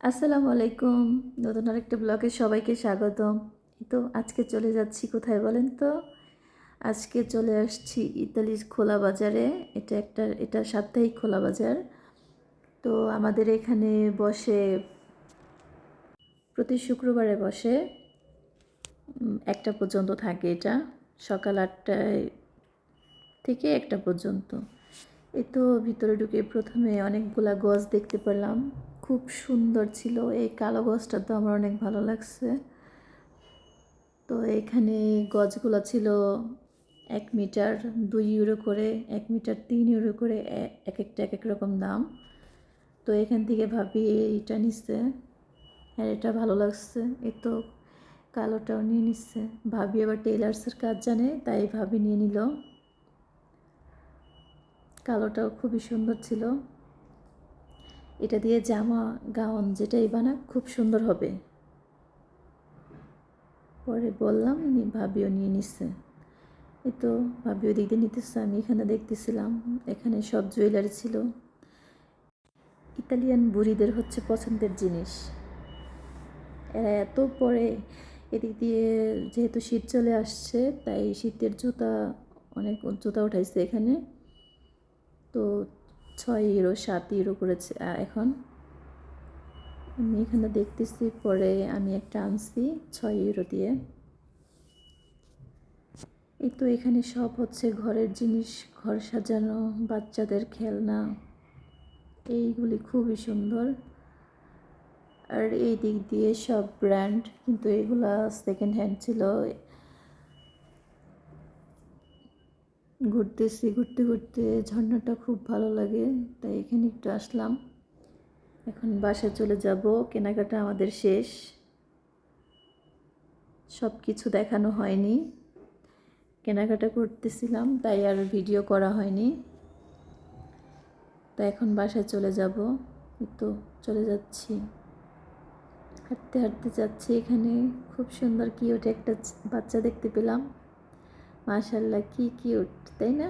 আসসালামু আলাইকুম। নতুন আরেকটা ব্লগে সবাইকে স্বাগতম। তো আজকে চলে যাচ্ছি কোথায় বলেন তো? আজকে চলে আসছি ইতালির খোলা বাজারে। এটা সাপ্তাহিক খোলা বাজার। তো আমাদের এখানে বসে প্রতি শুক্রবারে বসে 1টা পর্যন্ত থাকে এটা। সকাল 8টায় থেকে 1টা পর্যন্ত। এই তো ভিতরে ঢুকে প্রথমে অনেকগুলা গছ দেখতে পেলাম, খুব সুন্দর ছিল। এই কালো গছটা তো আমার অনেক ভালো লাগছে। তো এখানে গছগুলো ছিল 1 মিটার 2 ইউরো করে, 1 মিটার 3 ইউরো করে, এক একটা এক এক রকম দাম। তো এখান থেকে ভাবি এইটা নিচ্ছে, আর এটা ভালো লাগছে। এই তো কালোটাও নিয়ে নিচ্ছে। ভাবি আবার টেলার্সের কাজ জানে, তাই ভাবি নিয়ে নিল। কালোটাও খুবই সুন্দর ছিল। এটা দিয়ে জামা গাউন যেটাই বানাক খুব সুন্দর হবে। পরে বললাম, ভাবিও নিয়ে নিচ্ছে। এই তো ভাবি ওদিক দিয়ে নিতেছে, আমি এখানে দেখতেছিলাম। এখানে সব জুয়েলারি ছিল। ইতালিয়ান বুড়িদের হচ্ছে পছন্দের জিনিস। এরা এত পরে এদিক দিয়ে, যেহেতু শীত চলে আসছে তাই শীতের জুতা, অনেক জুতা উঠাইছে এখানে। তো 6 ইউরো 7 ইউরো করেছে এখন। আমি এখানে দেখতেছি, পরে আমি একটা আনছি 6 ইউরো দিয়ে। এই তো এখানে সব হচ্ছে ঘরের জিনিস, ঘর সাজানো, বাচ্চাদের খেলনা, এইগুলি খুবই সুন্দর। আর এই দিক দিয়ে সব ব্র্যান্ড, কিন্তু এগুলা সেকেন্ড হ্যান্ড ছিল। ঘুরতে ঘুরতে ঝর্ণাটা খুব ভালো লাগে, তাই এখানে একটু আসলাম। এখন বাসায় চলে যাব। কেনাকাটা আমাদের শেষ, সব কিছু দেখানো হয়নি। কেনাকাটা করতেছিলাম তাই আর ভিডিও করা হয়নি। তো এখন বাসায় চলে যাব। তো চলে যাচ্ছি, হাঁটতে হাঁটতে যাচ্ছি। এখানে খুব সুন্দর কিউট একটা বাচ্চা দেখতে পেলাম। মাশাআল্লাহ, কি কিউট, তাই না?